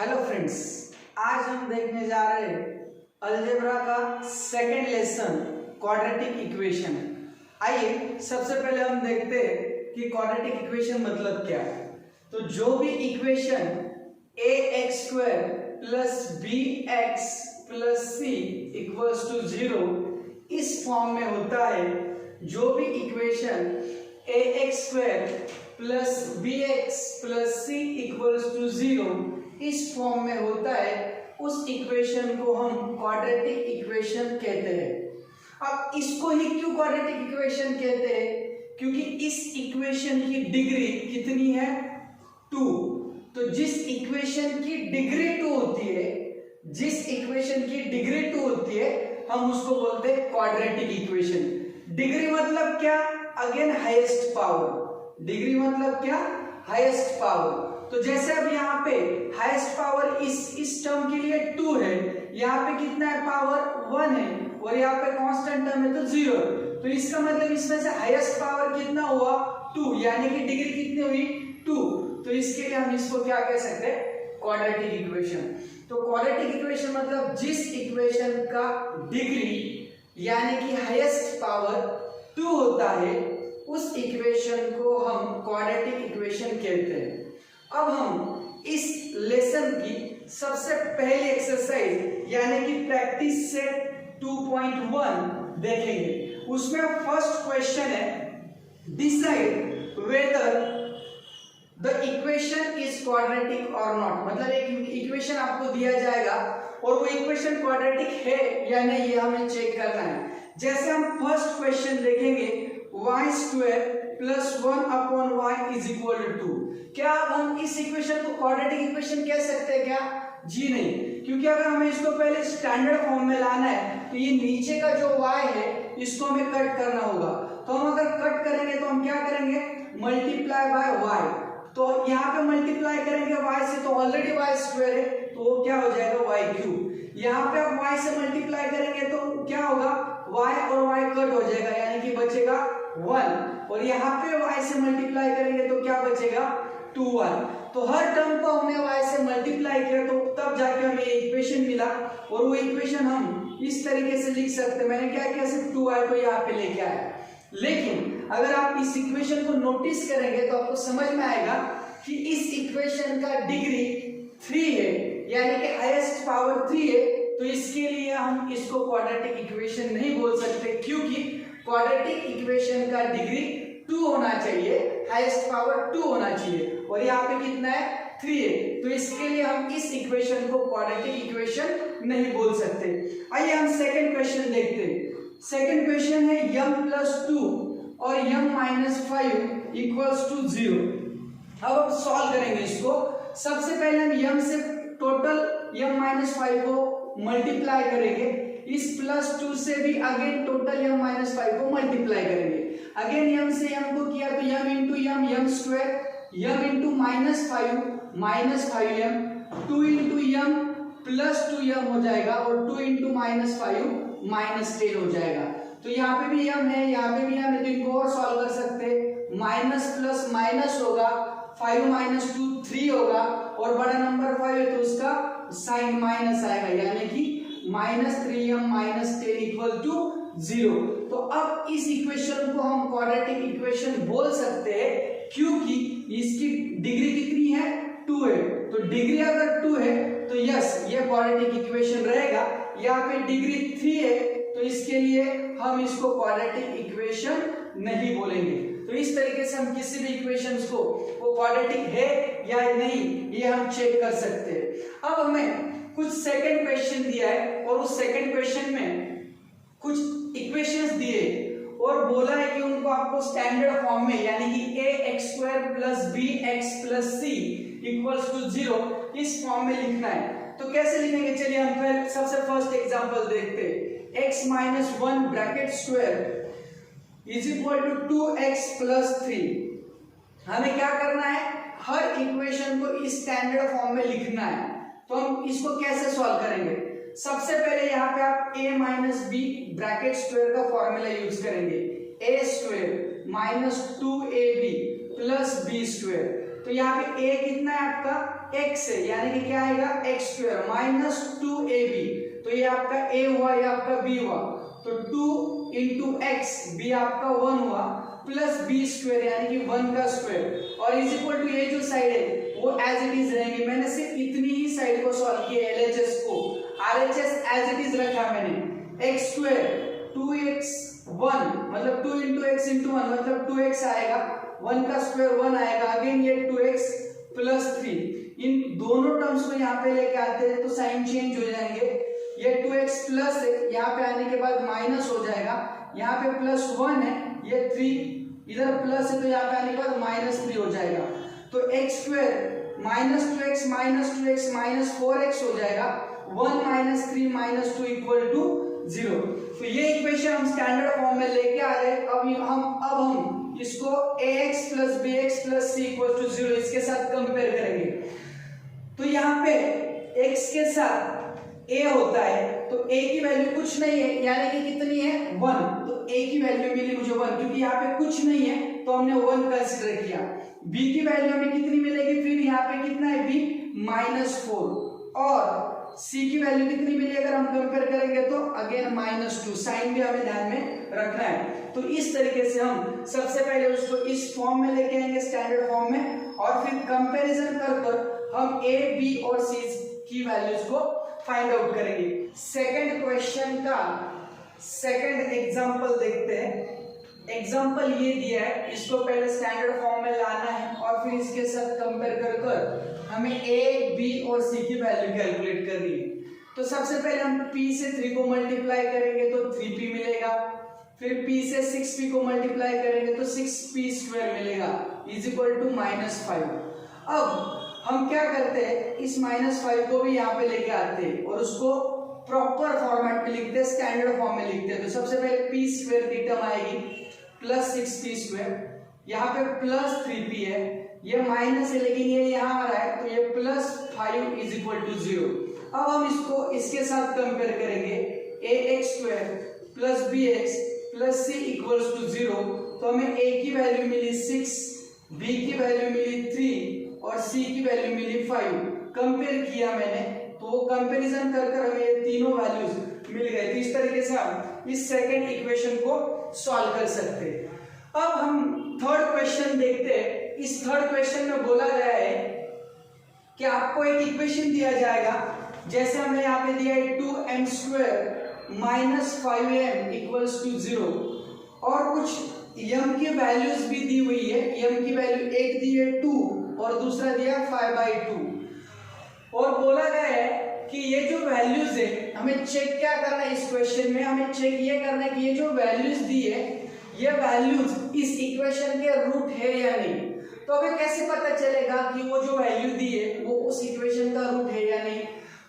Hello friends, आज हम देखने जा रहे हैं अलजेब्रा का सेकंड लेसन क्वाड्रेटिक इक्वेशन। आइए सबसे पहले हम देखते हैं कि क्वाड्रेटिक इक्वेशन मतलब क्या है। तो जो भी इक्वेशन ax² + bx + c = 0 इस फॉर्म में होता है, जो भी इक्वेशन ax² + bx + c = 0 इस फॉर्म में होता है, उस इक्वेशन को हम क्वाड्रेटिक इक्वेशन कहते हैं। अब इसको ही क्यों क्वाड्रेटिक इक्वेशन कहते हैं? क्योंकि इस इक्वेशन की डिग्री कितनी है? 2। तो जिस इक्वेशन की डिग्री 2 होती है, जिस इक्वेशन की डिग्री 2 होती है, हम उसको बोलते हैं क्वाड्रेटिक इक्वेशन। डिग्री मतलब क्या? Again highest power. डिग्री मतलब क्या? Highest power. तो जैसे अब यहाँ पे हाईएस्ट पावर इस टर्म के लिए 2 है, यहाँ पे कितना है? पावर 1 है, और यहाँ पे कांस्टेंट टर्म है तो 0। तो इसका मतलब इसमें से हाईएस्ट पावर कितना हुआ? 2, यानी कि डिग्री कितनी हुई? 2। तो इसके लिए हम इसको क्या कह सकते हैं? Quadratic equation. तो क्वाड्रेटिक इक्वेशन मतलब जिस इक्वेशन का डिग्री यानी कि हाईएस्ट पावर 2 होता है, उस इक्वेशन को हम क्वाड्रेटिक इक्वेशन कहते हैं। अब हम इस लेसन की सबसे पहली एक्सरसाइज यानी कि प्रैक्टिस सेट 2.1 देखेंगे। उसमें फर्स्ट क्वेश्चन है, decide whether the equation is quadratic और नॉट। मतलब एक इक्वेशन आपको दिया जाएगा और वो इक्वेशन क्वाड्रेटिक है या नहीं, ये हमें चेक करना है। जैसे हम फर्स्ट क्वेश्चन देखेंगे, y² + 1/y = 2। क्या हम इस इक्वेशन को क्वाड्रेटिक इक्वेशन कह सकते हैं क्या? जी नहीं, क्योंकि अगर हमें इसको पहले स्टैंडर्ड फॉर्म में लाना है तो ये नीचे का जो y है इसको हमें कट करना होगा। तो हम अगर कट करेंगे तो हम क्या करेंगे? Multiply by y। तो यहाँ पे मल्टीप्लाई करेंगे y से, तो ऑलरेडी y² है, तो वो क्या हो जाएगा? y³। यहाँ पे आप y से मल्टीप्लाई करेंगे तो क्या होगा? y और y कट हो जाएगा, यानी कि बचेगा 1। और यहाँ पे y से मल्टीप्लाई करेंगे तो क्या बचेगा? 2y। तो हर टर्म को हमने y से मल्टीप्लाई किया, तो तब जाके हमें ये इक्वेशन मिला, और वो इक्वेशन हम इस तरीके से लिख सकते हैं। मैंने क्या किया? सिर्फ 2y को यहाँ पे लेके आया। लेकिन अगर आप इस इक्वेशन को नोटिस करेंगे तो आपको समझ में आएगा कि इस इक्वेशन का डिग्री 3 है, यानी कि हाईएस्ट पावर 3 है। तो इसके लिए हम इसको क्वाड्रेटिक इक्वेशन नहीं बोल सकते, क्योंकि क्वाड्रेटिक इक्वेशन का डिग्री 2 होना चाहिए, हाईएस्ट पावर 2 होना चाहिए, और यहाँ पे कितना है? 3 है। तो इसके लिए हम इस इक्वेशन को क्वाड्रेटिक इक्वेशन नहीं बोल सकते। आइए हम सेकंड क्वेश्चन देखते हैं। सेकंड क्वेश्चन है m + 2 और m - 5 = 0। अब हम सॉल्व करेंगे इसको। सबसे पहले हम m से टोटल m - 5 को मल्टीप्लाई करेंगे, इस +2 से भी अगेन टोटल m - 5 को मल्टीप्लाई करेंगे। अगेन m से m को किया तो m × m, m², m × -5 -5m, 2 × m + 2m हो जाएगा, और 2 × -5 -10 हो जाएगा। तो यहाँ पे भी m है, यहाँ पे भी m है, तो इनको और सॉल्व कर सकते हैं। माइनस प्लस माइनस होगा, 5 - 2 3 होगा, और बड़ा नंबर 5 है तो उसका साइन माइनस आएगा, यानी कि -3m -10 = 0। तो अब इस इक्वेशन को हम क्वाड्रेटिक इक्वेशन बोल सकते हैं, क्योंकि इसकी डिग्री कितनी है? 2 है। तो डिग्री अगर 2 है तो यस, ये क्वाड्रेटिक इक्वेशन रहेगा। यहाँ पे डिग्री 3 है, तो इसके लिए हम इसको क्वाड्रेटिक इक्वेशन नहीं बोलेंगे। तो इस तरीके से हम किसी भी इक्वेशंस को वो क्वाड्रेटिक है या नहीं, ये हम चेक कर सकते हैं। अब हमें कुछ सेकंड क्वेश्चन दिया है, और उस सेकंड क्वेश्चन में कुछ इक्वेशंस दिए और बोला है कि उनको आपको स्टैंडर्ड फॉर्म में, यानी कि ax² + bx + c = 0 इस फॉर्म में लिखना है। तो कैसे लिखेंगे? चलिए हम फिर सबसे फर्स्ट एग्जांपल देखते हैं। x - 1 bracket square = 2x + 3। हमें क्या करना है? हर इक्वेशन को इस स्टैंडर्ड फॉर्म में लिखना है। तो हम इसको कैसे सॉल्व करेंगे? सबसे पहले यहाँ पे आप a - b ब्रैकेट स्क्वायर का फॉर्मूला यूज करेंगे, a² - 2ab + b²। तो यहाँ पे a कितना है आपका x है, यानी कि क्या आएगा x स्क्वायर माइनस 2ab, तो ये आपका a हुआ, ये आपका b हुआ, तो 2 इंटू एक्स, b आपका 1 हुआ, प्लस b स्क्वायर यानी कि 1 का स्क्वायर, और इज इक्वल टू ये जो साइड है वो एज इट इज रहेंगे। मैंने सिर्फ इतनी ही साइड को सॉल्व किया, LHS को, RHS एज इट इज रखा मैंने, x स्क्वायर 2x 1 मतलब 2 इंटू एक्स इंटू 1 मतलब 2x आएगा, 1 का स्क्वायर 1 आएगा, अगेन ये 2x प्लस 3, इन दोनों टर्म्स को यहाँ पे लेके आते हैं तो साइन चेंज हो जाएंगे, ये 2x प्लस है, यहाँ पे आने के बाद माइनस हो जाएगा, यहाँ पे प्लस 1 है, ये 3 इधर प्लस है तो यहाँ पे आने के बाद माइनस 3 हो जाएगा, तो x square minus 2x minus 4x हो जाएगा, 1 माइनस 3 माइनस 2 इक्वल टू 0। तो ये इक्वेशन हम स्टैंडर्ड फॉर्म में लेके आ रहे हैं। अब हम इसको ax plus bx plus c equal to 0 इसके साथ कंपेयर करेंगे। तो यहाँ पे x के साथ a होता है तो a की वैल्यू कुछ नहीं है, यानी कि कितनी है 1, तो a की वैल्यू मिली मुझे 1, क्योंकि यहाँ पे कुछ नहीं है तो हमने 1 कंसीडर किया। b की वैल्यू हमें कितनी मिलेगी, फिर यहाँ पे कितना है b -4, और c की वैल्यू कितनी मिली अगर हम कंपेयर करेंगे तो अगेन -2, साइन भी हमें ध्यान में रखना है। तो इस तरीके से हम सबसे पहले उसको इस फॉर्म में लेके आएंगे स्टैंडर्ड फॉर्म में, और फिर कंपैरिजन कर हम a b और c की वैल्यूज को फाइंड आउट करेंगे। सेकंड क्वेश्चन का सेकंड एग्जांपल देखते हैं। एग्जांपल ये दिया है, इसको पहले स्टैंडर्ड फॉर्म में लाना है और फिर इसके साथ कंपेयर कर हमें a b और c की वैल्यू कैलकुलेट करनी है। तो सबसे पहले हम p से 3 को मल्टीप्लाई करेंगे तो 3p मिलेगा, फिर p से 6p को मल्टीप्लाई करेंगे तो 6p स्क्वायर मिलेगा इज इक्वल टू -5। अब हम क्या करते हैं, इस -5 को भी यहाँ पे लेके आते हैं और उसको प्रॉपर फॉर्मेट में लिखते हैं, स्टैंडर्ड फॉर्म में लिखते हैं। तो सबसे पहले p स्क्वायर की टर्म आएगी प्लस 6p स्क्वायर, यहाँ पे प्लस 3p है, ये माइनस है लेकिन ये यहाँ आ रहा है तो ये प्लस 5 इज इक्वल टू 0। अब हम इसको इसके साथ कंपेयर करेंगे, ax square plus bx plus c equals to 0, तो हमें a की वैल्यू मिली 6, b की वैल्यू मिली 3 और c की वैल्यू मिली 5। कंपेयर किया मैंने तो कंपैरिजन कर हमें ये तीनों वैल्यूज मिल गए। तो इस तरीके से हम इस सेकंड इक्वेशन को सॉल्व कर सकते हैं। अब हम थर्ड क्वेश्चन देखते हैं। इस थर्ड क्वेश्चन में बोला गया है कि आपको एक इक्वेशन दिया जाएगा, जैसे हमें यहाँ पे दिया है 2m square minus 5m equals to 0, और कुछ m की वैल्यूज भी दी हुई है। m की वैल्यू एक दी है 2 और दूसरा दिया 5/2, और बोला गया है कि ये जो वैल्यूज है हमें चेक क्या करना है, इस क्वेश्चन में हमें चेक ये करना है कि ये जो वैल्यूज दी है ये वैल्यूज इस इक्वेशन के रूट है या नहीं। तो अभी कैसे पता चलेगा कि वो जो वैल्यू दी है वो उस इक्वेशन का रूट है या नहीं।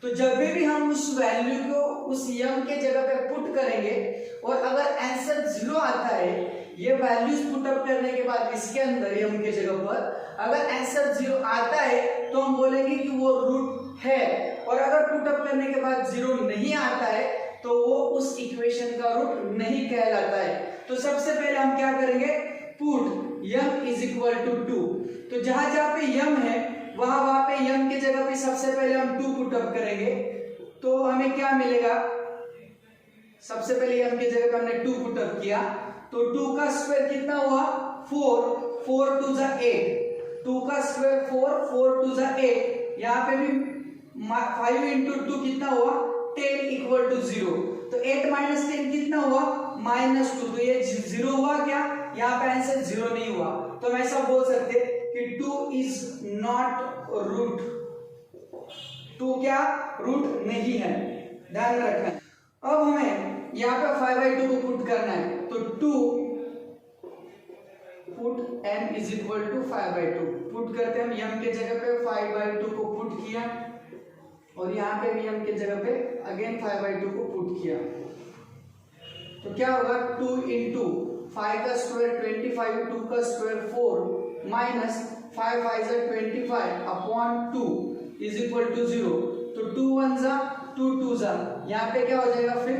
तो जब भी हम उस वैल्यू को उस m के जगह पे पुट करेंगे और अगर आंसर 0 आता है, ये वैल्यूज पुट अप करने के बाद इसके अंदर m के जगह पर अगर आंसर 0 आता है तो हम बोलेंगे कि वो रूट है, और अगर पुट अप करने के बाद 0 नहीं आता है तो वो उस इक्वेशन का रूट नहीं कहलाता है। तो सबसे पहले हम क्या करेंगे, put m is equal to 2। तो जहां जहां पे m है वहां पे m के जगह पे सबसे पहले हम 2 पुट अप करेंगे, तो हमें क्या मिलेगा, सबसे पहले m के जगह पे हमने 2 पुट अप किया तो 2 का स्क्वायर कितना हुआ 4, 4 2 जा 8, 2 का स्क्वायर 4, 4 2 जा 8, यहाँ पे भी 5 इंटू 2 कितना हुआ 10 इक्वल टू 0। तो 8 माइनस 10 कितना हुआ -2, तो ये 0 हुआ क्या, यहाँ पे आंसर 0 नहीं हुआ। तो हम ऐसा बोल सकते कि 2 इज नॉट रूट, 2 क्या रूट नहीं है, ध्यान में रखना है। अब हमें यहाँ पे 5/2 को पुट करना है, तो 2 put m is equal to 5/2 put करते हैं हम m के जगह पे 5/2 को पुट किया, और यहाँ पे भी m के जगह पे अगेन 5/2 को पुट किया, तो क्या होगा 2 इंटू 5 का स्क्वायर 25, 2 का स्क्वायर 4 माइनस 5 5 जा 25 अपॉन 2 इज इक्वल टू 0। तो 2 1 जा 2 2 जा, यहाँ पे क्या हो जाएगा फिर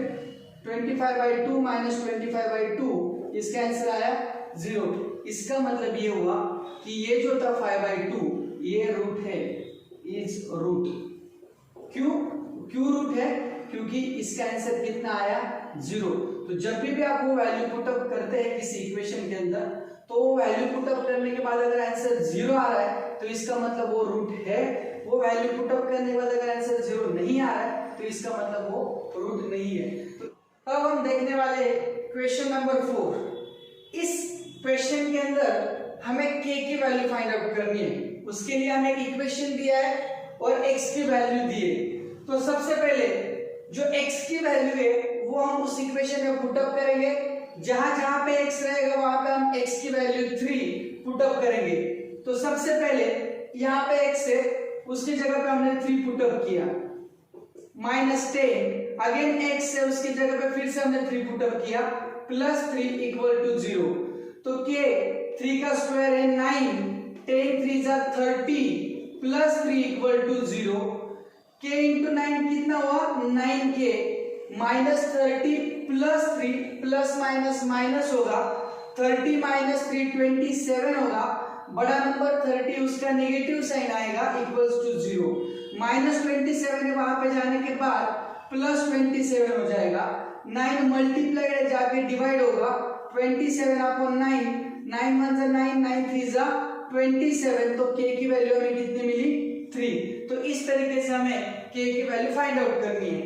25/2 माइनस 25/2 इसका आंसर आया 0। इसका मतलब ये हुआ कि ये जो था 5/2 ये रूट है, इज रूट। क्यों रूट है? क्योंकि इसका आंसर कितना आया 0। तो जब भी आप वो वैल्यू पुट अप करते हैं किसी इक्वेशन के अंदर, तो वो वैल्यू पुट अप करने के बाद अगर आंसर 0 आ रहा है तो इसका मतलब वो रूट है। वो वैल्यू पुट अप करने के बाद अगर आंसर 0 नहीं आ रहा है तो इसका मतलब वो रूट नहीं है। तो अब हम देखने वाले क्वेश्चन नंबर 4। इस क्वेश्चन के अंदर हमें k की वैल्यू फाइंड आउट करनी है। उसके लिए हमें एक इक्वेशन दिया है और x की वैल्यू दी है। तो सबसे पहले जो x की वैल्यू है वो हम उस इक्वेशन में पुट अप करेंगे। जहां जहां पे x रहेगा वहां पे हम x की वैल्यू 3 पुट अप करेंगे। तो सबसे पहले यहाँ पे x है, उसकी जगह पे हमने 3 पुट अप किया, -10 अगेन x है, उसकी जगह पे फिर से हमने 3 पुट अप किया, +3 = 0। तो k 3 का स्क्वायर है 9, 10 3 जा 30 +3 = 0। k into 9 कितना हुआ 9k, -30 +3 प्लस माइनस माइनस होगा, 30 - 3 27 होगा, बड़ा नंबर 30 उसका नेगेटिव साइन आएगा =0। -27 है, वहां पे जाने के बाद +27 हो जाएगा। 9 मल्टीप्लाइड है जाके डिवाइड होगा, 27/9, 9 1 9, 9 3 27। तो k की वैल्यू हमें कितनी मिली 3। तो इस तरीके से हमें k की वैल्यू फाइंड आउट करनी है।